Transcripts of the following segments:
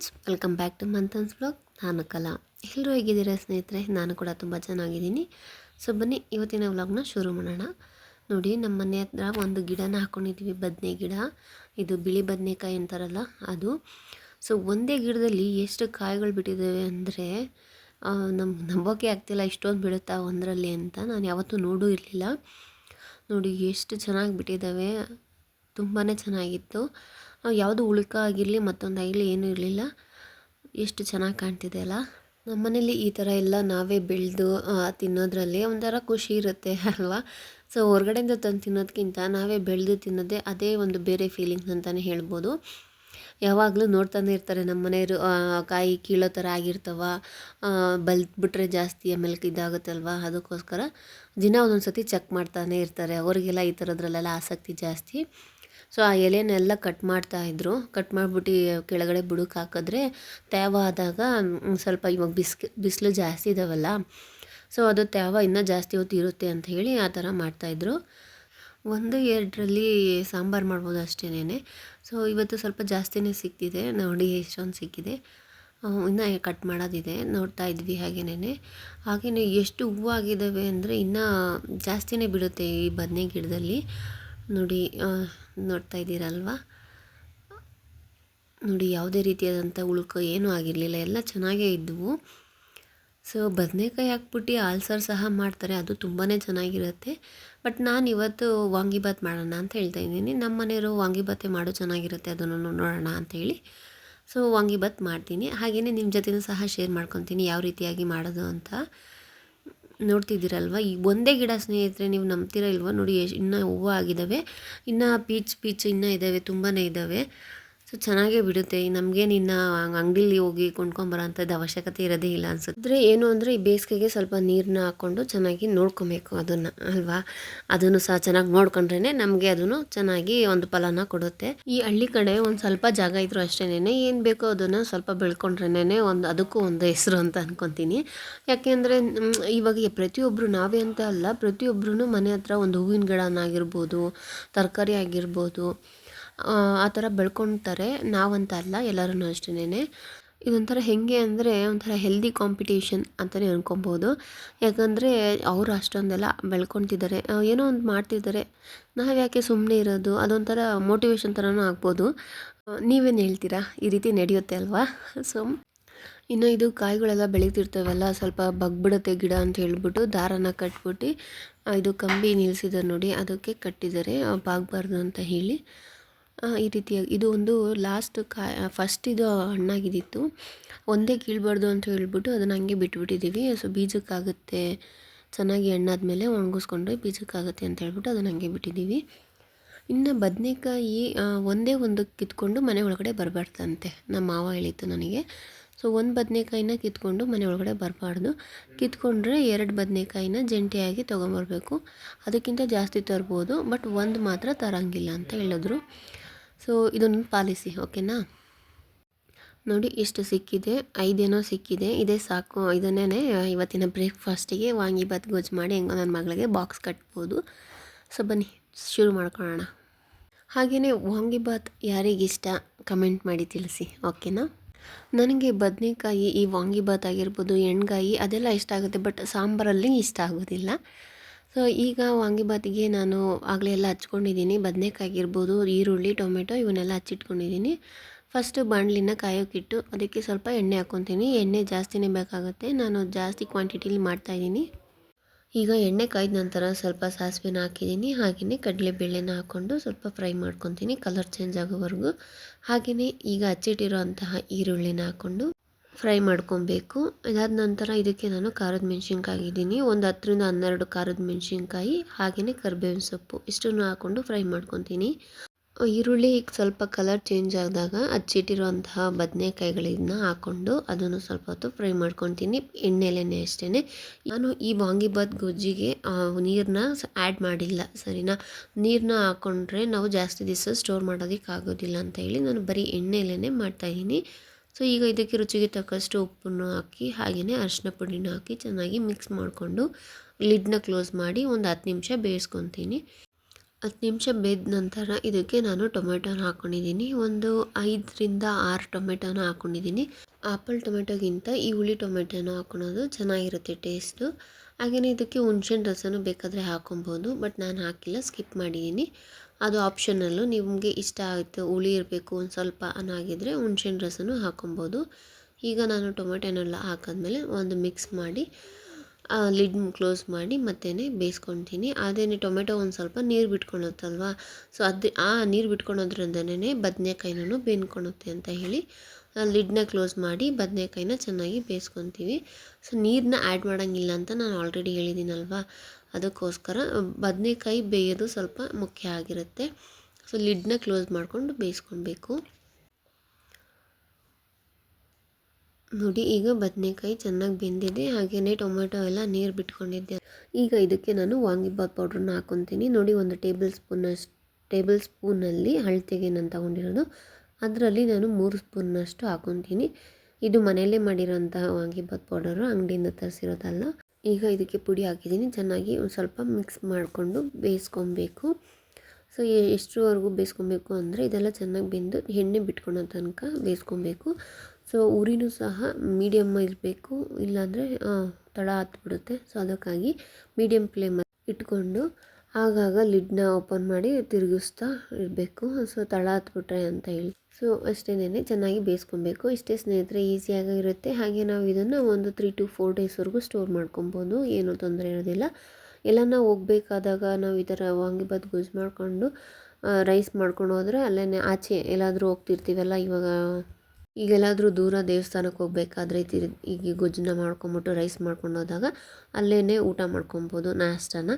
Friends, welcome back to Manthan's blog. ನಾನು ಕಲಾ. ಎಲ್ಲರೂ ಹೇಗಿದ್ದೀರಾ ಸ್ನೇಹಿತರೆ? ನಾನು ಕೂಡ ತುಂಬ ಚೆನ್ನಾಗಿದ್ದೀನಿ. ಸೊ ಬನ್ನಿ ಇವತ್ತಿನ ವ್ಲಾಗ್ನ ಶುರು ಮಾಡೋಣ. ನೋಡಿ, ನಮ್ಮ ಮನೆ ಹತ್ರ ಒಂದು ಗಿಡನ ಹಾಕ್ಕೊಂಡಿದ್ವಿ, ಬದನೆ ಗಿಡ. ಇದು ಬಿಳಿ ಬದನೆಕಾಯಿ ಅಂತಾರಲ್ಲ ಅದು. ಸೊ ಒಂದೇ ಗಿಡದಲ್ಲಿ ಎಷ್ಟು ಕಾಯಿಗಳು ಬಿಟ್ಟಿದ್ದಾವೆ ಅಂದರೆ ನಮ್ಗೆ ನಂಬೋಕೆ ಆಗ್ತಿಲ್ಲ, ಇಷ್ಟೊಂದು ಬಿಡುತ್ತಾ ಒಂದರಲ್ಲಿ ಅಂತ. ನಾನು ಯಾವತ್ತೂ ನೋಡೂ ಇರಲಿಲ್ಲ. ನೋಡಿ ಎಷ್ಟು ಚೆನ್ನಾಗಿ ಬಿಟ್ಟಿದ್ದಾವೆ, ತುಂಬಾ ಚೆನ್ನಾಗಿತ್ತು. ಯಾವುದು ಉಳ್ಕ ಆಗಿರಲಿ ಮತ್ತೊಂದಾಗಿರಲಿ ಏನೂ ಇರಲಿಲ್ಲ. ಎಷ್ಟು ಚೆನ್ನಾಗಿ ಕಾಣ್ತಿದೆ ಅಲ್ಲ. ನಮ್ಮ ಮನೇಲಿ ಈ ಥರ ಎಲ್ಲ ನಾವೇ ಬೆಳೆದು ತಿನ್ನೋದ್ರಲ್ಲಿ ಒಂಥರ ಖುಷಿ ಇರುತ್ತೆ ಅಲ್ವಾ. ಸೊ ಹೊರಗಡೆಯಿಂದ ತಂದು ತಿನ್ನೋದಕ್ಕಿಂತ ನಾವೇ ಬೆಳೆದು ತಿನ್ನೋದೇ ಅದೇ ಒಂದು ಬೇರೆ ಫೀಲಿಂಗ್ಸ್ ಅಂತಲೇ ಹೇಳ್ಬೋದು. ಯಾವಾಗಲೂ ನೋಡ್ತಾನೆ ಇರ್ತಾರೆ ನಮ್ಮ ಮನೆಯವರು, ಕಾಯಿ ಕೀಳೋ ಥರ ಆಗಿರ್ತವ, ಬಲ್ತ್ಬಿಟ್ರೆ ಜಾಸ್ತಿ ಆಮೇಲೆ ಇದಾಗುತ್ತಲ್ವ, ಅದಕ್ಕೋಸ್ಕರ ದಿನ ಒಂದೊಂದು ಸತಿ ಚೆಕ್ ಮಾಡ್ತಾನೆ ಇರ್ತಾರೆ. ಅವರಿಗೆಲ್ಲ ಈ ಥರದ್ರಲ್ಲೆಲ್ಲ ಆಸಕ್ತಿ ಜಾಸ್ತಿ. ಸೊ ಆ ಎಲೆನೆಲ್ಲ ಕಟ್ ಮಾಡ್ತಾಯಿದ್ರು. ಕಟ್ ಮಾಡಿಬಿಟ್ಟು ಕೆಳಗಡೆ ಬುಡಕ್ಕೆ ಹಾಕಿದ್ರೆ ತೇವ ಆದಾಗ ಸ್ವಲ್ಪ, ಇವಾಗ ಬಿಸಿಲು ಜಾಸ್ತಿ ಇದ್ದಾವಲ್ಲ, ಸೊ ಅದು ತೇವ ಇನ್ನೂ ಜಾಸ್ತಿ ಹೊತ್ತು ಇರುತ್ತೆ ಅಂತ ಹೇಳಿ ಆ ಥರ ಮಾಡ್ತಾಯಿದ್ರು. 1-2ರಲ್ಲಿ ಸಾಂಬಾರು ಮಾಡ್ಬೋದು ಅಷ್ಟೇನೆ. ಸೊ ಇವತ್ತು ಸ್ವಲ್ಪ ಜಾಸ್ತಿನೇ ಸಿಕ್ಕಿದೆ ನೋಡಿ, ಎಷ್ಟೊಂದು ಸಿಕ್ಕಿದೆ. ಇನ್ನೂ ಕಟ್ ಮಾಡೋದಿದೆ, ನೋಡ್ತಾ ಇದ್ವಿ ಹಾಗೆಯೇ ಎಷ್ಟು ಹೂವು ಆಗಿದ್ದಾವೆ ಅಂದರೆ ಇನ್ನೂ ಜಾಸ್ತಿನೇ ಬಿಡುತ್ತೆ ಈ ಬದನೆ ಗಿಡದಲ್ಲಿ. ನೋಡಿ, ನೋಡ್ತಾ ಇದ್ದೀರಲ್ವ. ನೋಡಿ, ಯಾವುದೇ ರೀತಿಯಾದಂಥ ಉಳ್ಕೊ ಏನೂ ಆಗಿರಲಿಲ್ಲ, ಎಲ್ಲ ಚೆನ್ನಾಗೇ ಇದ್ದವು. ಸೊ ಬದನೆಕಾಯಿ ಹಾಕ್ಬಿಟ್ಟು ಆಲ್ಸರ್ ಸಹ ಮಾಡ್ತಾರೆ, ಅದು ತುಂಬಾ ಚೆನ್ನಾಗಿರುತ್ತೆ. ಬಟ್ ನಾನು ಇವತ್ತು ವಾಂಗಿಬಾತ್ ಮಾಡೋಣ ಅಂತ ಹೇಳ್ತಾ ಇದ್ದೀನಿ. ನಮ್ಮ ಮನೆಯವರು ವಾಂಗಿಬಾತೆ ಮಾಡೋ ಚೆನ್ನಾಗಿರುತ್ತೆ, ಅದನ್ನು ನೋಡೋಣ ಅಂಥೇಳಿ. ಸೊ ವಾಂಗಿಬಾತ್ ಮಾಡ್ತೀನಿ, ಹಾಗೆಯೇ ನಿಮ್ಮ ಜೊತೆನೂ ಸಹ ಶೇರ್ ಮಾಡ್ಕೊತೀನಿ ಯಾವ ರೀತಿಯಾಗಿ ಮಾಡೋದು ಅಂತ. ನೋಡ್ತಿದ್ದೀರಲ್ವ, ಈ ಒಂದೇ ಗಿಡ ಸ್ನೇಹಿತರೆ, ನೀವು ನಂಬ್ತೀರ ಇಲ್ವ? ನೋಡಿ ಇನ್ನೂ ಹೂವು ಆಗಿದ್ದಾವೆ, ಇನ್ನೂ ಪೀಚ್ ಇನ್ನೂ ಇದ್ದಾವೆ, ತುಂಬಾ ಇದ್ದಾವೆ. ಸೊ ಚೆನ್ನಾಗೇ ಬಿಡುತ್ತೆ. ನಮಗೇನು ಇನ್ನು ಅಂಗಡಿಲಿ ಹೋಗಿ ಕೊಂಡ್ಕೊಂಬರೋ ಅಂಥದ್ದು ಅವಶ್ಯಕತೆ ಇರೋದೇ ಇಲ್ಲ ಅನ್ಸುತ್ತೆ. ಏನು ಅಂದರೆ ಈ ಬೇಸಿಗೆಗೆ ಸ್ವಲ್ಪ ನೀರನ್ನ ಹಾಕ್ಕೊಂಡು ಚೆನ್ನಾಗಿ ನೋಡ್ಕೊಬೇಕು ಅದನ್ನು ಅಲ್ವಾ. ಅದನ್ನು ಸಹ ಚೆನ್ನಾಗಿ ನೋಡ್ಕೊಂಡ್ರೇ ನಮಗೆ ಅದನ್ನು ಚೆನ್ನಾಗಿ ಒಂದು ಫಲನ ಕೊಡುತ್ತೆ. ಈ ಹಳ್ಳಿ ಕಡೆ ಒಂದು ಸ್ವಲ್ಪ ಜಾಗ ಇದ್ರು ಅಷ್ಟೇನೆ, ಏನು ಬೇಕೋ ಅದನ್ನು ಸ್ವಲ್ಪ ಬೆಳ್ಕೊಂಡ್ರೇನೆ ಅದಕ್ಕೂ ಒಂದು ಹೆಸರು ಅಂತ ಅನ್ಕೊತೀನಿ. ಯಾಕೆಂದರೆ ಇವಾಗ ಪ್ರತಿಯೊಬ್ಬರು, ನಾವೇ ಅಂತ ಅಲ್ಲ, ಪ್ರತಿಯೊಬ್ಬರೂ ಮನೆ ಹತ್ರ ಒಂದು ಹೂವಿನ ಗಿಡನಾಗಿರ್ಬೋದು, ತರಕಾರಿ ಆಗಿರ್ಬೋದು, ಆ ಥರ ಬೆಳ್ಕೊತಾರೆ. ನಾವಂತ ಅಲ್ಲ, ಎಲ್ಲರೂ ಅಷ್ಟೇನೆ. ಇದೊಂಥರ ಹೇಗೆ ಅಂದರೆ ಒಂಥರ ಹೆಲ್ದಿ ಕಾಂಪಿಟೇಷನ್ ಅಂತಲೇ ಅನ್ಕೊಬೋದು. ಯಾಕಂದರೆ ಅವರು ಅಷ್ಟೊಂದೆಲ್ಲ ಬೆಳ್ಕೊತಿದ್ದಾರೆ, ಏನೋ ಒಂದು ಮಾಡ್ತಿದ್ದಾರೆ, ನಾವು ಯಾಕೆ ಸುಮ್ಮನೆ ಇರೋದು, ಅದೊಂಥರ ಮೋಟಿವೇಶನ್ ಥರನೂ ಆಗ್ಬೋದು. ನೀವೇನು ಹೇಳ್ತೀರಾ? ಈ ರೀತಿ ನಡೆಯುತ್ತೆ ಅಲ್ವಾ. ಸೊ ಇನ್ನು ಇದು ಕಾಯಿಗಳೆಲ್ಲ ಬೆಳೀತಿರ್ತವಲ್ಲ, ಸ್ವಲ್ಪ ಬಗ್ಬಿಡುತ್ತೆ ಗಿಡ ಅಂತ ಹೇಳ್ಬಿಟ್ಟು ದಾರನ ಕಟ್ಬಿಟ್ಟು ಇದು ಕಂಬಿ ನಿಲ್ಲಿಸಿದ್ದಾರೆ ನೋಡಿ, ಅದಕ್ಕೆ ಕಟ್ಟಿದ್ದಾರೆ, ಬಾಗಬಾರ್ದು ಅಂತ ಹೇಳಿ. ಈ ರೀತಿಯಾಗಿ ಇದು ಒಂದು ಲಾಸ್ಟ್ ಫಸ್ಟ್ ಇದು ಹಣ್ಣಾಗಿದ್ದಿತ್ತು, ಒಂದೇ ಕೀಳ್ಬಾರ್ದು ಅಂತ ಹೇಳ್ಬಿಟ್ಟು ಅದನ್ನು ಹಂಗೆ ಬಿಟ್ಬಿಟ್ಟಿದ್ದೀವಿ. ಸೊ ಬೀಜಕ್ಕಾಗುತ್ತೆ, ಚೆನ್ನಾಗಿ ಹಣ್ಣಾದ್ಮೇಲೆ ಒಣಗಿಸ್ಕೊಂಡು ಬೀಜಕ್ಕಾಗುತ್ತೆ ಅಂತ ಹೇಳ್ಬಿಟ್ಟು ಅದನ್ನು ಹಂಗೆ ಬಿಟ್ಟಿದ್ದೀವಿ. ಇನ್ನು ಬದನೆಕಾಯಿ ಒಂದೇ ಒಂದು ಕಿತ್ಕೊಂಡು ಮನೆ ಒಳಗಡೆ ಬರಬಾರ್ದಂತೆ, ನಮ್ಮ ಮಾವ ಹೇಳಿತ್ತು ನನಗೆ. ಸೊ ಒಂದು ಬದನೆಕಾಯಿನ ಕಿತ್ಕೊಂಡು ಮನೆ ಒಳಗಡೆ ಬರಬಾರ್ದು, ಕಿತ್ಕೊಂಡ್ರೆ 2 ಬದನೆಕಾಯಿನ ಜಂಟಿಯಾಗಿ ತೊಗೊಂಬರ್ಬೇಕು. ಅದಕ್ಕಿಂತ ಜಾಸ್ತಿ ತರ್ಬೋದು, ಬಟ್ ಒಂದು ಮಾತ್ರ ತರೋಂಗಿಲ್ಲ ಅಂತ ಹೇಳಿದ್ರು. ಸೊ ಇದನ್ನು ಪಾಲಿಸಿ, ಓಕೆನಾ. ನೋಡಿ ಎಷ್ಟು ಸಿಕ್ಕಿದೆ, 5 ಏನೋ ಸಿಕ್ಕಿದೆ, ಇದೇ ಸಾಕು. ಇದನ್ನೇ ಇವತ್ತಿನ ಬ್ರೇಕ್ಫಾಸ್ಟಿಗೆ ವಾಂಗಿಬಾತ್ ಗೊಜ್ಜು ಮಾಡಿ ಹೆಂಗೋ ನನ್ನ ಮಗಳಿಗೆ ಬಾಕ್ಸ್ ಕಟ್ಬೋದು. ಸೊ ಬನ್ನಿ ಶುರು ಮಾಡ್ಕೊಳ್ಳೋಣ. ಹಾಗೆಯೇ ವಾಂಗಿಬಾತ್ ಯಾರಿಗಿಷ್ಟ ಕಮೆಂಟ್ ಮಾಡಿ ತಿಳಿಸಿ, ಓಕೆನಾ. ನನಗೆ ಬದನೆಕಾಯಿ, ಈ ವಾಂಗಿಬಾತ್ ಆಗಿರ್ಬೋದು, ಎಣ್ಗಾಯಿ ಅದೆಲ್ಲ ಇಷ್ಟ ಆಗುತ್ತೆ, ಬಟ್ ಸಾಂಬಾರಲ್ಲಿ ಇಷ್ಟ ಆಗೋದಿಲ್ಲ. ಸೊ ಈಗ ವಾಂಗಿಬಾತಿಗೆ ನಾನು ಆಗಲೇ ಎಲ್ಲ ಹಚ್ಕೊಂಡಿದ್ದೀನಿ, ಬದನೆಕಾಯಿ ಆಗಿರ್ಬೋದು, ಈರುಳ್ಳಿ, ಟೊಮೆಟೊ ಇವನ್ನೆಲ್ಲ ಹಚ್ಚಿಟ್ಕೊಂಡಿದ್ದೀನಿ. ಫಸ್ಟು ಬಾಣಲಿನ ಕಾಯೋಕ್ಕಿಟ್ಟು ಅದಕ್ಕೆ ಸ್ವಲ್ಪ ಎಣ್ಣೆ ಹಾಕ್ಕೊತೀನಿ. ಎಣ್ಣೆ ಜಾಸ್ತಿನೇ ಬೇಕಾಗುತ್ತೆ, ನಾನು ಜಾಸ್ತಿ ಕ್ವಾಂಟಿಟಿಲಿ ಮಾಡ್ತಾಯಿದ್ದೀನಿ. ಈಗ ಎಣ್ಣೆ ಕಾಯ್ದ ನಂತರ ಸ್ವಲ್ಪ ಸಾಸಿವೆನ ಹಾಕಿದ್ದೀನಿ, ಹಾಗೆಯೇ ಕಡಲೆಬೇಳೆನ ಹಾಕ್ಕೊಂಡು ಸ್ವಲ್ಪ ಫ್ರೈ ಮಾಡ್ಕೊತೀನಿ ಕಲರ್ ಚೇಂಜ್ ಆಗೋವರೆಗೂ. ಹಾಗೆಯೇ ಈಗ ಹಚ್ಚಿಟ್ಟಿರೋ ಅಂತಹ ಈರುಳ್ಳಿನ ಹಾಕ್ಕೊಂಡು ಫ್ರೈ ಮಾಡ್ಕೊಬೇಕು. ಇದಾದ ನಂತರ ಇದಕ್ಕೆ ನಾನು ಖಾರದ ಮೆಣಸಿನ್ಕಾಯಿ ಹಾಕಿದ್ದೀನಿ, ಒಂದು 10-12 ಖಾರದ ಮೆಣಸಿನ್ಕಾಯಿ, ಹಾಗೆಯೇ ಕರಿಬೇವಿನ ಸೊಪ್ಪು ಇಷ್ಟನ್ನು ಹಾಕ್ಕೊಂಡು ಫ್ರೈ ಮಾಡ್ಕೊತೀನಿ. ಈರುಳ್ಳಿ ಸ್ವಲ್ಪ ಕಲರ್ ಚೇಂಜ್ ಆದಾಗ ಹಚ್ಚಿಟ್ಟಿರುವಂತಹ ಬದನೆಕಾಯಿಗಳನ್ನ ಹಾಕ್ಕೊಂಡು ಅದನ್ನು ಸ್ವಲ್ಪ ಹೊತ್ತು ಫ್ರೈ ಮಾಡ್ಕೊತೀನಿ, ಎಣ್ಣೆಲೇ ಅಷ್ಟೇ. ನಾನು ಈ ವಾಂಗಿಬಾತ್ ಗೊಜ್ಜಿಗೆ ನೀರನ್ನ ಆ್ಯಡ್ ಮಾಡಿಲ್ಲ, ಸರಿನಾ. ನೀರನ್ನ ಹಾಕ್ಕೊಂಡ್ರೆ ನಾವು ಜಾಸ್ತಿ ದಿವಸ ಸ್ಟೋರ್ ಮಾಡೋದಕ್ಕೆ ಆಗೋದಿಲ್ಲ ಅಂತ ಹೇಳಿ ನಾನು ಬರೀ ಎಣ್ಣೆಲೇ ಮಾಡ್ತಾಯಿದ್ದೀನಿ. ಸೊ ಈಗ ಇದಕ್ಕೆ ರುಚಿಗೆ ತಕ್ಕಷ್ಟು ಉಪ್ಪನ್ನು ಹಾಕಿ, ಹಾಗೆಯೇ ಅರಿಶಿನ ಪುಡಿನ ಹಾಕಿ ಚೆನ್ನಾಗಿ ಮಿಕ್ಸ್ ಮಾಡಿಕೊಂಡು ಲಿಡ್ನ ಕ್ಲೋಸ್ ಮಾಡಿ ಒಂದು 10 ನಿಮಿಷ ಬೇಯಿಸ್ಕೊತೀನಿ. 10 ನಿಮಿಷ ಬೆಂದ ನಂತರ ಇದಕ್ಕೆ ನಾನು ಟೊಮೆಟೊನ ಹಾಕ್ಕೊಂಡಿದ್ದೀನಿ. ಒಂದು 5ರಿಂದ 6 ಟೊಮೆಟೊನ ಹಾಕ್ಕೊಂಡಿದ್ದೀನಿ. ಆಪಲ್ ಟೊಮೆಟೊಗಿಂತ ಈ ಹುಳಿ ಟೊಮೆಟೊನ ಹಾಕ್ಕೊಳೋದು ಚೆನ್ನಾಗಿರುತ್ತೆ ಟೇಸ್ಟು. ಹಾಗೆಯೇ ಇದಕ್ಕೆ ಹುಣ್ಸೆಹಣ್ಣು ರಸನೂ ಬೇಕಾದರೆ ಹಾಕೊಬೋದು, ಬಟ್ ನಾನು ಹಾಕಿಲ್ಲ, ಸ್ಕಿಪ್ ಮಾಡಿದ್ದೀನಿ. ಅದು ಆಪ್ಷನಲ್ಲು. ನಿಮಗೆ ಇಷ್ಟ ಆಯಿತು ಹುಳಿ ಇರಬೇಕು ಒಂದು ಸ್ವಲ್ಪ ಅನ್ನಾಗಿದ್ದರೆ ಹುಣ್ಸೆಹಣ್ಣು ರಸನೂ ಹಾಕೊಬೋದು. ಈಗ ನಾನು ಟೊಮೆಟೊನೆಲ್ಲ ಹಾಕಿದ್ಮೇಲೆ ಒಂದು ಮಿಕ್ಸ್ ಮಾಡಿ ಲಿಡ್ ಕ್ಲೋಸ್ ಮಾಡಿ ಮತ್ತೆ ಬೇಯಿಸ್ಕೊತೀನಿ. ಅದೇನೆ ಟೊಮೆಟೊ ಒಂದು ಸ್ವಲ್ಪ ನೀರು ಬಿಟ್ಕೊಳುತ್ತಲ್ವ, ಸೊ ಅದು ಆ ನೀರು ಬಿಟ್ಕೊಳೋದ್ರಿಂದನೇ ಬದನೆಕಾಯಿನೂ ಬೆಂದ್ಕೊಳುತ್ತೆ ಅಂತ ಹೇಳಿ ಲಿಡ್ನ ಕ್ಲೋಸ್ ಮಾಡಿ ಬದನೆಕಾಯಿನ ಚೆನ್ನಾಗಿ ಬೇಯಿಸ್ಕೊತೀವಿ. ಸೊ ನೀರನ್ನ ಆ್ಯಡ್ ಮಾಡೋಂಗಿಲ್ಲ ಅಂತ ನಾನು ಆಲ್ರೆಡಿ ಹೇಳಿದ್ದೀನಲ್ವ, ಅದಕ್ಕೋಸ್ಕರ ಬದನೆಕಾಯಿ ಬೇಯೋದು ಸ್ವಲ್ಪ ಮುಖ್ಯ ಆಗಿರುತ್ತೆ. ಸೊ ಲಿಡ್ನ ಕ್ಲೋಸ್ ಮಾಡಿಕೊಂಡು ಬೇಯಿಸ್ಕೊಬೇಕು. ನೋಡಿ, ಈಗ ಬದನೆಕಾಯಿ ಚೆನ್ನಾಗಿ ಬೆಂದಿದೆ, ಹಾಗೆಯೇ ಟೊಮೆಟೊ ಎಲ್ಲ ನೀರು ಬಿಟ್ಕೊಂಡಿದ್ದೆ. ಈಗ ಇದಕ್ಕೆ ನಾನು ವಾಂಗಿಬಾತ್ ಪೌಡ್ರನ್ನ ಹಾಕ್ಕೊತೀನಿ. ನೋಡಿ, ಒಂದು ಟೇಬಲ್ ಸ್ಪೂನಲ್ಲಿ ಅಳತೆಗೆ ನಾನು ತೊಗೊಂಡಿರೋದು, ಅದರಲ್ಲಿ ನಾನು 3 ಸ್ಪೂನ್ನಷ್ಟು ಹಾಕ್ಕೊತೀನಿ. ಇದು ಮನೆಯಲ್ಲೇ ಮಾಡಿರೋಂತಹ ವಾಂಗಿಬಾತ್ ಪೌಡರು, ಅಂಗಡಿಯಿಂದ ತರಿಸಿರೋದಲ್ಲ. ಈಗ ಇದಕ್ಕೆ ಪುಡಿ ಹಾಕಿದ್ದೀನಿ, ಚೆನ್ನಾಗಿ ಒಂದು ಸ್ವಲ್ಪ ಮಿಕ್ಸ್ ಮಾಡಿಕೊಂಡು ಬೇಯಿಸ್ಕೊಬೇಕು. ಸೊ ಎಷ್ಟರವರೆಗೂ ಬೇಯಿಸ್ಕೊಬೇಕು ಅಂದರೆ ಇದೆಲ್ಲ ಚೆನ್ನಾಗಿ ಬೆಂದು ಎಣ್ಣೆ ಬಿಟ್ಕೊಳೋ ತನಕ ಬೇಯಿಸ್ಕೊಬೇಕು. ಸೊ ಉರಿನೂ ಸಹ ಮೀಡಿಯಮ್ ಇರಬೇಕು, ಇಲ್ಲಾಂದರೆ ತಳ ಹತ್ಬಿಡುತ್ತೆ. ಸೊ ಅದಕ್ಕಾಗಿ ಮೀಡಿಯಮ್ ಫ್ಲೇಮಲ್ಲಿ ಇಟ್ಕೊಂಡು ಆಗಾಗ ಲಿಡ್ನ ಓಪನ್ ಮಾಡಿ ತಿರುಗಿಸ್ತಾ ಇರಬೇಕು. ಸೊ ತಳ ಹತ್ಬಿಟ್ರೆ ಅಂತ ಹೇಳಿ. ಸೊ ಅಷ್ಟೇನೆ ಚೆನ್ನಾಗಿ ಬೇಯಿಸ್ಕೊಬೇಕು. ಇಷ್ಟೇ ಸ್ನೇಹಿತರೆ, ಈಸಿಯಾಗಿ ಇರುತ್ತೆ. ಹಾಗೆ ನಾವು ಇದನ್ನು ಒಂದು 3 to 4 ಡೇಸ್ವರೆಗೂ ಸ್ಟೋರ್ ಮಾಡ್ಕೊಬೋದು, ಏನೂ ತೊಂದರೆ ಇರೋದಿಲ್ಲ. ಎಲ್ಲನ ಹೋಗ್ಬೇಕಾದಾಗ ನಾವು ಈ ಥರ ವಾಂಗಿಬಾತ್ ಗೊಜ್ಜು ಮಾಡಿಕೊಂಡು ರೈಸ್ ಮಾಡ್ಕೊಂಡು ಹೋದರೆ ಅಲ್ಲೇ ಆಚೆ ಎಲ್ಲಾದರೂ ಹೋಗ್ತಿರ್ತೀವಲ್ಲ, ಈಗೆಲ್ಲಾದರೂ ದೂರ ದೇವಸ್ಥಾನಕ್ಕೆ ಹೋಗ್ಬೇಕಾದ್ರೆ ಈಗ ಗೊಜ್ಜನ್ನ ಮಾಡ್ಕೊಂಬಿಟ್ಟು ರೈಸ್ ಮಾಡ್ಕೊಂಡು ಹೋದಾಗ ಅಲ್ಲೇ ಊಟ ಮಾಡ್ಕೊಬೋದು ನಾಷ್ಟನ.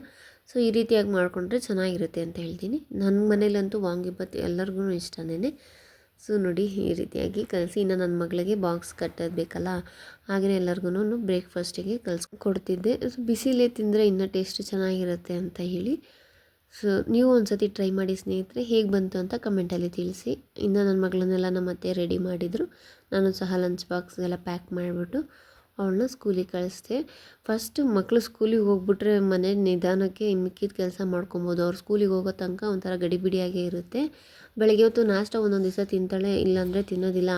ಸೊ ಈ ರೀತಿಯಾಗಿ ಮಾಡಿಕೊಂಡ್ರೆ ಚೆನ್ನಾಗಿರುತ್ತೆ ಅಂತ ಹೇಳ್ತೀನಿ. ನನ್ನ ಮನೇಲಂತೂ ವಾಂಗಿಬಾತ್ ಎಲ್ಲರಿಗೂ ಇಷ್ಟನೇ. ಸೊ ನೋಡಿ, ಈ ರೀತಿಯಾಗಿ ಕಲಿಸಿ, ಇನ್ನು ನನ್ನ ಮಗಳಿಗೆ ಬಾಕ್ಸ್ ಕಟ್ಟೋದು ಬೇಕಲ್ಲ, ಹಾಗೆಯೇ ಎಲ್ಲರಿಗೂ ಬ್ರೇಕ್ಫಾಸ್ಟಿಗೆ ಕೊಡ್ತಿದ್ದೆ. ಸೊ ಬಿಸಿಲೇ ತಿಂದರೆ ಇನ್ನೂ ಟೇಸ್ಟ್ ಚೆನ್ನಾಗಿರುತ್ತೆ ಅಂತ ಹೇಳಿ. ಸೊ ನೀವು ಒಂದು ಸತಿ ಟ್ರೈ ಮಾಡಿ ಸ್ನೇಹಿತರೆ, ಹೇಗೆ ಬಂತು ಅಂತ ಕಮೆಂಟಲ್ಲಿ ತಿಳಿಸಿ. ಇನ್ನು ನನ್ನ ಮಗಳನ್ನೆಲ್ಲ ನಮ್ಮ ಅತ್ತೆ ರೆಡಿ ಮಾಡಿದರು. ನಾನು ಸಹ ಲಂಚ್ ಬಾಕ್ಸ್ಗೆಲ್ಲ ಪ್ಯಾಕ್ ಮಾಡಿಬಿಟ್ಟು ಅವಳನ್ನ ಸ್ಕೂಲಿಗೆ ಕಳಿಸ್ದೆ. ಫಸ್ಟು ಮಕ್ಕಳು ಸ್ಕೂಲಿಗೆ ಹೋಗ್ಬಿಟ್ರೆ ಮನೆ ನಿಧಾನಕ್ಕೆ ಮಿಕ್ಕಿದ ಕೆಲಸ ಮಾಡ್ಕೊಬೋದು. ಅವ್ರು ಸ್ಕೂಲಿಗೆ ಹೋಗೋ ತನಕ ಒಂಥರ ಗಡಿಬಿಡಿಯಾಗೇ ಇರುತ್ತೆ. ಬೆಳಗ್ಗೆ ಹೊತ್ತು ನಾಷ್ಟ ಒಂದೊಂದು ದಿವಸ ತಿಂತಾಳೆ, ಇಲ್ಲಾಂದರೆ ತಿನ್ನೋದಿಲ್ಲ.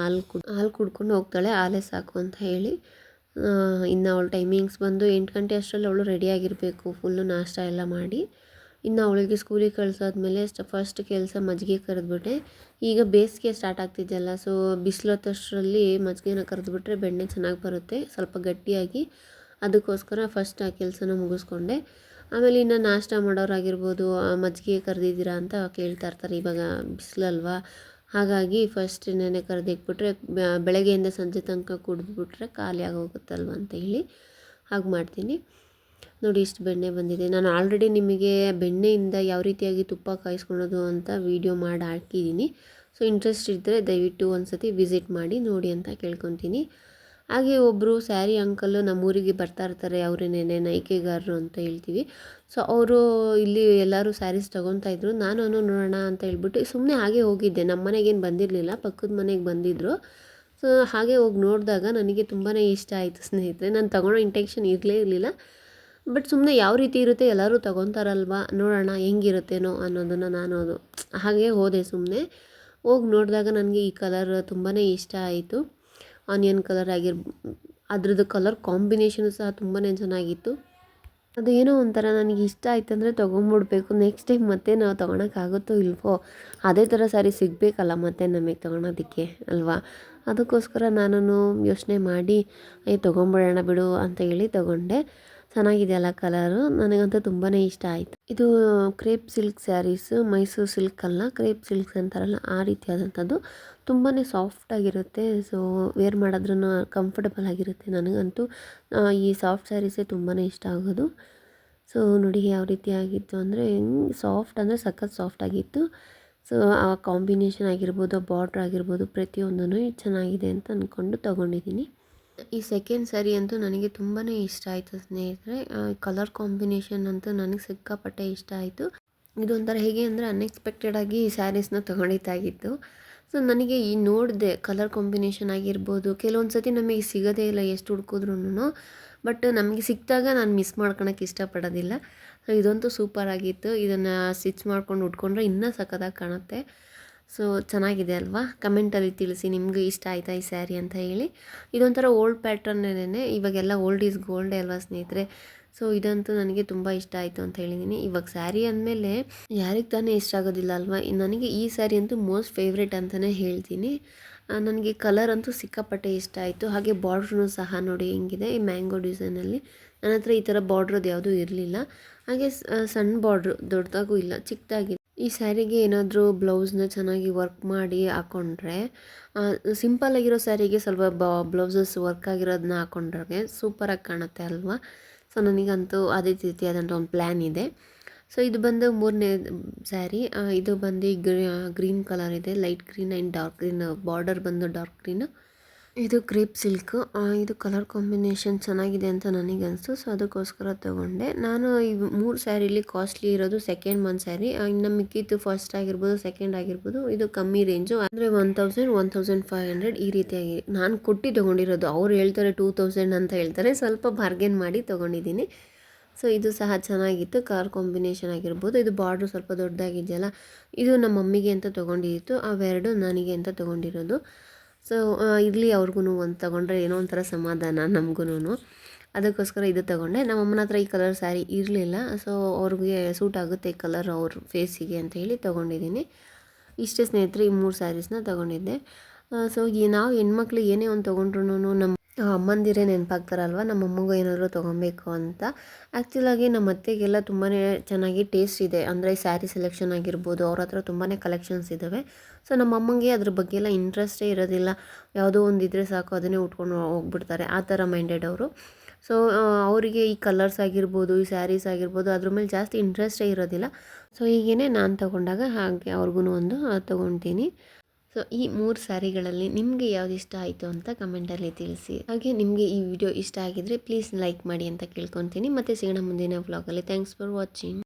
ಹಾಲು ಕುಡ್ಕೊಂಡು ಹೋಗ್ತಾಳೆ, ಹಾಲೇ ಸಾಕು ಅಂತ ಹೇಳಿ. ಇನ್ನು ಅವಳ ಟೈಮಿಂಗ್ಸ್ ಬಂದು 8 ಗಂಟೆ ಅಷ್ಟರಲ್ಲಿ ಅವಳು ರೆಡಿಯಾಗಿರಬೇಕು, ಫುಲ್ಲು ನಾಷ್ಟ ಎಲ್ಲ ಮಾಡಿ. ಇನ್ನು ಅವಳಿಗೆ ಸ್ಕೂಲಿಗೆ ಕಳ್ಸಾದ್ಮೇಲೆ ಫಸ್ಟ್ ಕೆಲಸ ಮಜ್ಜಿಗೆ ಕರೆದ್ಬಿಟ್ಟೆ. ಈಗ ಬೇಸಿಗೆ ಸ್ಟಾರ್ಟ್ ಆಗ್ತಿದೆಯಲ್ಲ, ಸೊ ಬಿಸಿಲೊತ್ತಷ್ಟರಲ್ಲಿ ಮಜ್ಜಿಗೆನ ಕರೆದ್ಬಿಟ್ರೆ ಬೆಣ್ಣೆ ಚೆನ್ನಾಗಿ ಬರುತ್ತೆ, ಸ್ವಲ್ಪ ಗಟ್ಟಿಯಾಗಿ. ಅದಕ್ಕೋಸ್ಕರ ಫಸ್ಟ್ ಆ ಕೆಲಸನ ಮುಗಿಸ್ಕೊಂಡೆ. ಆಮೇಲೆ ಇನ್ನು ನಾಷ್ಟ ಮಾಡೋರಾಗಿರ್ಬೋದು, ಮಜ್ಜಿಗೆ ಕರೆದಿದ್ದೀರಾ ಅಂತ ಕೇಳ್ತಾ ಇರ್ತಾರೆ, ಇವಾಗ ಬಿಸಿಲಲ್ವಾ. ಹಾಗಾಗಿ ಫಸ್ಟ್ ನೆನೆ ಕರೆದಿಟ್ಬಿಟ್ರೆ ಬೆಳಗ್ಗೆಯಿಂದ ಸಂಜೆ ತನಕ ಕುಡಿದ್ಬಿಟ್ರೆ ಖಾಲಿ ಆಗೋಗುತ್ತಲ್ವ ಅಂತ ಹೇಳಿ ಹಾಗೆ ಮಾಡ್ತೀನಿ. ನೋಡಿ, ಇಷ್ಟು ಬೆಣ್ಣೆ ಬಂದಿದೆ. ನಾನು ಆಲ್ರೆಡಿ ನಿಮಗೆ ಬೆಣ್ಣೆಯಿಂದ ಯಾವ ರೀತಿಯಾಗಿ ತುಪ್ಪ ಕಾಯಿಸ್ಕೊಳೋದು ಅಂತ ವಿಡಿಯೋ ಮಾಡಿ ಹಾಕಿದ್ದೀನಿ. ಸೊ ಇಂಟ್ರೆಸ್ಟ್ ಇದ್ದರೆ ದಯವಿಟ್ಟು ಒಂದು ಸತಿ ವಿಸಿಟ್ ಮಾಡಿ ನೋಡಿ ಅಂತ ಕೇಳ್ಕೊತೀನಿ. ಹಾಗೆ ಒಬ್ಬರು ಸ್ಯಾರಿ ಅಂಕಲ್ ನಮ್ಮೂರಿಗೆ ಬರ್ತಾ ಇರ್ತಾರೆ, ಅವರೇನೇನೆ ನೈಕೆಗಾರರು ಅಂತ ಹೇಳ್ತೀವಿ. ಸೊ ಅವರು ಇಲ್ಲಿ ಎಲ್ಲರೂ ಸ್ಯಾರೀಸ್ ತೊಗೊತಾಯಿದ್ರು. ನಾನು ನೋಡೋಣ ಅಂತ ಹೇಳ್ಬಿಟ್ಟು ಸುಮ್ಮನೆ ಹಾಗೆ ಹೋಗಿದ್ದೆ. ನಮ್ಮ ಮನೆಗೇನು ಬಂದಿರಲಿಲ್ಲ, ಪಕ್ಕದ ಮನೆಗೆ ಬಂದಿದ್ದರು. ಸೊ ಹಾಗೆ ಹೋಗಿ ನೋಡಿದಾಗ ನನಗೆ ತುಂಬಾ ಇಷ್ಟ ಆಯಿತು ಸ್ನೇಹಿತರೆ. ನಾನು ತೊಗೊಳೋ ಇಂಟೆನ್ಷನ್ ಇರಲಿಲ್ಲ, ಬಟ್ ಸುಮ್ಮನೆ ಯಾವ ರೀತಿ ಇರುತ್ತೆ ಎಲ್ಲರೂ ತೊಗೊತಾರಲ್ವ, ನೋಡೋಣ ಹೆಂಗಿರುತ್ತೇನೋ ಅನ್ನೋದನ್ನು ನಾನು ಹಾಗೆ ಹೋದೆ. ಸುಮ್ಮನೆ ಹೋಗಿ ನೋಡಿದಾಗ ನನಗೆ ಈ ಕಲರ್ ತುಂಬಾ ಇಷ್ಟ ಆಯಿತು. ಆನಿಯನ್ ಕಲರ್ ಅದ್ರದ್ದು ಕಲರ್ ಕಾಂಬಿನೇಷನು ಸಹ ತುಂಬಾ ಚೆನ್ನಾಗಿತ್ತು. ಅದು ಏನೋ ಒಂಥರ ನನಗೆ ಇಷ್ಟ ಆಯ್ತಂದರೆ ತೊಗೊಂಬಿಡ್ಬೇಕು. ನೆಕ್ಸ್ಟ್ ಟೈಮ್ ಮತ್ತೆ ನಾವು ತೊಗೊಳಕ್ಕಾಗುತ್ತೋ ಇಲ್ವೋ, ಅದೇ ಥರ ಸ್ಯಾರಿ ಸಿಗಬೇಕಲ್ಲ ಮತ್ತೆ ನಮಗೆ ತೊಗೊಳೋದಕ್ಕೆ ಅಲ್ವಾ. ಅದಕ್ಕೋಸ್ಕರ ನಾನು ಯೋಚನೆ ಮಾಡಿ ತೊಗೊಂಬಿಡೋಣ ಬಿಡು ಅಂತ ಹೇಳಿ ತೊಗೊಂಡೆ. ಚೆನ್ನಾಗಿದೆ ಅಲ್ಲ ಕಲರು, ನನಗಂತೂ ತುಂಬಾ ಇಷ್ಟ ಆಯಿತು. ಇದು crepe silk saris, Mysuru silk ಅಲ್ಲ, ಕ್ರೇಪ್ ಸಿಲ್ಕ್ಸ್ ಅಂತಾರಲ್ಲ ಆ ರೀತಿಯಾದಂಥದ್ದು. ತುಂಬಾ ಸಾಫ್ಟಾಗಿರುತ್ತೆ. ಸೊ ವೇರ್ ಮಾಡಿದ್ರೂ ಕಂಫರ್ಟಬಲ್ ಆಗಿರುತ್ತೆ. ನನಗಂತೂ ಈ ಸಾಫ್ಟ್ ಸ್ಯಾರೀಸೇ ತುಂಬಾ ಇಷ್ಟ ಆಗೋದು. ಸೊ ನೋಡಿ ಯಾವ ರೀತಿ ಆಗಿತ್ತು ಅಂದರೆ, ಸಾಫ್ಟ್ ಅಂದರೆ ಸಖತ್ ಸಾಫ್ಟಾಗಿತ್ತು. ಸೊ ಆ ಕಾಂಬಿನೇಷನ್ ಆಗಿರ್ಬೋದು, ಬಾರ್ಡ್ರ್ ಆಗಿರ್ಬೋದು, ಪ್ರತಿಯೊಂದೂ ಚೆನ್ನಾಗಿದೆ ಅಂತ ಅಂದ್ಕೊಂಡು ತೊಗೊಂಡಿದ್ದೀನಿ. ಈ ಸೆಕೆಂಡ್ ಸ್ಯಾರಿ ಅಂತೂ ನನಗೆ ತುಂಬಾ ಇಷ್ಟ ಆಯಿತು ಸ್ನೇಹಿತರೆ. ಕಲರ್ ಕಾಂಬಿನೇಷನ್ ಅಂತೂ ನನಗೆ ಸಿಕ್ಕಾಪಟ್ಟೆ ಇಷ್ಟ ಆಯಿತು. ಇದೊಂಥರ ಹೇಗೆ ಅಂದರೆ ಅನ್ಎಕ್ಸ್ಪೆಕ್ಟೆಡಾಗಿ ಸ್ಯಾರೀಸ್ನ ತೊಗೊಂಡಿದ್ದಾಗಿತ್ತು. ಸೊ ನನಗೆ ಈ ನೋಡಿದೆ ಕಲರ್ ಕಾಂಬಿನೇಷನ್ ಆಗಿರ್ಬೋದು, ಕೆಲವೊಂದು ಸತಿ ನಮಗೆ ಸಿಗೋದೇ ಇಲ್ಲ ಎಷ್ಟು ಹುಡ್ಕಿದ್ರೂ. ಬಟ್ ನಮಗೆ ಸಿಕ್ಕಿದಾಗ ನಾನು ಮಿಸ್ ಮಾಡ್ಕೊಳಕ್ಕೆ ಇಷ್ಟಪಡೋದಿಲ್ಲ. ಸೊ ಇದಂತೂ ಸೂಪರಾಗಿತ್ತು. ಇದನ್ನು ಸ್ಟಿಚ್ ಮಾಡ್ಕೊಂಡು ಉಟ್ಕೊಂಡ್ರೆ ಇನ್ನೂ ಸಖತ್ತಾಗಿ ಕಾಣುತ್ತೆ. ಸೊ ಚೆನ್ನಾಗಿದೆ ಅಲ್ವಾ? ಕಮೆಂಟಲ್ಲಿ ತಿಳಿಸಿ ನಿಮಗೂ ಇಷ್ಟ ಆಯಿತಾ ಈ ಸ್ಯಾರಿ ಅಂತ ಹೇಳಿ. ಇದೊಂಥರ ಓಲ್ಡ್ ಪ್ಯಾಟ್ರನ್ನೇನೆ, ಇವಾಗೆಲ್ಲ ಓಲ್ಡ್ ಈಸ್ ಗೋಲ್ಡೇ ಅಲ್ವಾ ಸ್ನೇಹಿತರೆ. ಸೊ ಇದಂತೂ ನನಗೆ ತುಂಬ ಇಷ್ಟ ಆಯಿತು ಅಂತ ಹೇಳಿದ್ದೀನಿ. ಇವಾಗ ಸ್ಯಾರಿ ಅಂದಮೇಲೆ ಯಾರಿಗೆ ತಾನೇ ಇಷ್ಟ ಆಗೋದಿಲ್ಲ ಅಲ್ವಾ? ನನಗೆ ಈ ಸ್ಯಾರಿ ಅಂತೂ ಮೋಸ್ಟ್ ಫೇವ್ರೇಟ್ ಅಂತಲೇ ಹೇಳ್ತೀನಿ. ನನಗೆ ಕಲರ್ ಅಂತೂ ಸಿಕ್ಕಾಪಟ್ಟೆ ಇಷ್ಟ ಆಯಿತು. ಹಾಗೆ ಬಾರ್ಡ್ರೂ ಸಹ ನೋಡಿ ಹೆಂಗಿದೆ ಈ ಮ್ಯಾಂಗೋ ಡಿಸೈನಲ್ಲಿ. ನನ್ನ ಹತ್ರ ಈ ಥರ ಬಾರ್ಡ್ರದ್ದು ಯಾವುದೂ ಇರಲಿಲ್ಲ. ಹಾಗೆ ಸಣ್ಣ ಬಾರ್ಡ್ರು, ದೊಡ್ಡದಾಗೂ ಇಲ್ಲ, ಚಿಕ್ಕದಾಗಿದೆ. ಈ ಸ್ಯಾರಿಗೆ ಏನಾದರೂ ಬ್ಲೌಸ್ನ ಚೆನ್ನಾಗಿ ವರ್ಕ್ ಮಾಡಿ ಹಾಕ್ಕೊಂಡ್ರೆ, ಸಿಂಪಲ್ಲಾಗಿರೋ ಸ್ಯಾರಿಗೆ ಸ್ವಲ್ಪ ಬ್ಲೌಸಸ್ ವರ್ಕ್ ಆಗಿರೋದನ್ನ ಹಾಕ್ಕೊಂಡ್ರೆ ಸೂಪರಾಗಿ ಕಾಣುತ್ತೆ ಅಲ್ವಾ? ಸೊ ನನಗಂತೂ ಅದೇ ರೀತಿಯಾದಂಥ ಒಂದು ಪ್ಲ್ಯಾನ್ ಇದೆ. ಸೊ ಇದು ಬಂದು 3ನೇ ಸ್ಯಾರಿ. ಇದು ಬಂದು ಗ್ರೀನ್ ಕಲರ್ ಇದೆ, light green and dark green, border ಬಂದು ಡಾರ್ಕ್ ಗ್ರೀನು. ಇದು ಕ್ರೇಪ್ ಸಿಲ್ಕು. ಇದು ಕಲರ್ ಕಾಂಬಿನೇಷನ್ ಚೆನ್ನಾಗಿದೆ ಅಂತ ನನಗನ್ನಿಸ್ತು. ಸೊ ಅದಕ್ಕೋಸ್ಕರ ತೊಗೊಂಡೆ. ನಾನು ಈ 3 ಸ್ಯಾರಿಲಿ ಕಾಸ್ಟ್ಲಿ ಇರೋದು ಸೆಕೆಂಡ್ ಒಂದು ಸ್ಯಾರಿ. ಇನ್ನು ಮಿಕ್ಕಿದ್ದು ಫಸ್ಟ್ ಆಗಿರ್ಬೋದು, ಸೆಕೆಂಡ್ ಆಗಿರ್ಬೋದು, ಇದು ಕಮ್ಮಿ ರೇಂಜು ಅಂದರೆ 1000, 1500 ಈ ರೀತಿಯಾಗಿ ನಾನು ಕೊಟ್ಟು ತೊಗೊಂಡಿರೋದು. ಅವ್ರು ಹೇಳ್ತಾರೆ 2000 ಅಂತ ಹೇಳ್ತಾರೆ. ಸ್ವಲ್ಪ ಬಾರ್ಗೇನ್ ಮಾಡಿ ತೊಗೊಂಡಿದ್ದೀನಿ. ಸೊ ಇದು ಸಹ ಚೆನ್ನಾಗಿತ್ತು, ಕಲರ್ ಕಾಂಬಿನೇಷನ್ ಆಗಿರ್ಬೋದು. ಇದು ಬಾರ್ಡ್ರು ಸ್ವಲ್ಪ ದೊಡ್ಡದಾಗಿದೆಯಲ್ಲ, ಇದು ನಮ್ಮ ಮಮ್ಮಿಗೆ ಅಂತ ತೊಗೊಂಡಿತ್ತು. ಅವೆರಡು ನನಗೆ ಅಂತ ತೊಗೊಂಡಿರೋದು. ಸೊ ಇರಲಿ, ಅವ್ರಿಗೂ ಒಂದು ತೊಗೊಂಡ್ರೆ ಏನೋ ಒಂಥರ ಸಮಾಧಾನ ನಮಗೂ. ಅದಕ್ಕೋಸ್ಕರ ಇದು ತೊಗೊಂಡೆ. ನಮ್ಮ ಅಮ್ಮನ ಹತ್ರ ಈ ಕಲರ್ ಸ್ಯಾರಿ ಇರಲಿಲ್ಲ. ಸೊ ಅವ್ರಿಗೆ ಸೂಟ್ ಆಗುತ್ತೆ ಈ ಕಲರ್ ಅವ್ರ ಫೇಸಿಗೆ ಅಂತ ಹೇಳಿ ತೊಗೊಂಡಿದ್ದೀನಿ. ಇಷ್ಟೇ ಸ್ನೇಹಿತರೆ, ಈ 3 ಸ್ಯಾರೀಸ್ನ ತೊಗೊಂಡಿದ್ದೆ. ಸೊ ನಾವು ಹೆಣ್ಮಕ್ಳು ಏನೇ ಒಂದು ತೊಗೊಂಡ್ರು ನಮ್ಮ ಅಮ್ಮಂದಿರೇ ನೆನಪಾಗ್ತಾರಲ್ವ, ನಮ್ಮ ಅಮ್ಮಗೂ ಏನಾದರೂ ತೊಗೊಬೇಕು ಅಂತ. ಆ್ಯಕ್ಚುಲಾಗಿ ನಮ್ಮ ಅತ್ತೆಗೆಲ್ಲ ತುಂಬಾ ಚೆನ್ನಾಗಿ ಟೇಸ್ಟ್ ಇದೆ. ಅಂದರೆ ಸ್ಯಾರಿ ಸೆಲೆಕ್ಷನ್ ಆಗಿರ್ಬೋದು, ಅವ್ರ ಹತ್ರ ತುಂಬಾ ಕಲೆಕ್ಷನ್ಸ್ ಇದ್ದಾವೆ. ಸೊ ನಮ್ಮ ಅಮ್ಮಂಗೆ ಅದ್ರ ಬಗ್ಗೆ ಎಲ್ಲ ಇಂಟ್ರೆಸ್ಟೇ ಇರೋದಿಲ್ಲ. ಯಾವುದೋ ಒಂದಿದ್ರೆ ಸಾಕು, ಅದನ್ನೇ ಉಟ್ಕೊಂಡು ಹೋಗ್ಬಿಡ್ತಾರೆ, ಆ ಥರ ಮೈಂಡೆಡ್ ಅವರು. ಸೊ ಅವರಿಗೆ ಈ ಕಲರ್ಸ್ ಆಗಿರ್ಬೋದು, ಈ ಸ್ಯಾರೀಸ್ ಆಗಿರ್ಬೋದು, ಅದ್ರ ಮೇಲೆ ಜಾಸ್ತಿ ಇಂಟ್ರೆಸ್ಟೇ ಇರೋದಿಲ್ಲ. ಸೊ ಹೀಗೇ ನಾನು ತೊಗೊಂಡಾಗ ಹಾಗೆ ಅವ್ರಿಗೂ ಒಂದು ತೊಗೊತೀನಿ. ಸೊ ಈ 3 ಸ್ಯಾರಿಗಳಲ್ಲಿ ನಿಮಗೆ ಯಾವ್ದು ಇಷ್ಟ ಆಯಿತು ಅಂತ ಕಮೆಂಟಲ್ಲಿ ತಿಳಿಸಿ. ಹಾಗೆ ನಿಮಗೆ ಈ ವಿಡಿಯೋ ಇಷ್ಟ ಆಗಿದ್ರೆ ಪ್ಲೀಸ್ ಲೈಕ್ ಮಾಡಿ ಅಂತ ಕೇಳ್ಕೊತೀನಿ. ಮತ್ತೆ ಸಿಗೋಣ ಮುಂದಿನ ವ್ಲಾಗಲ್ಲಿ. Thanks for watching.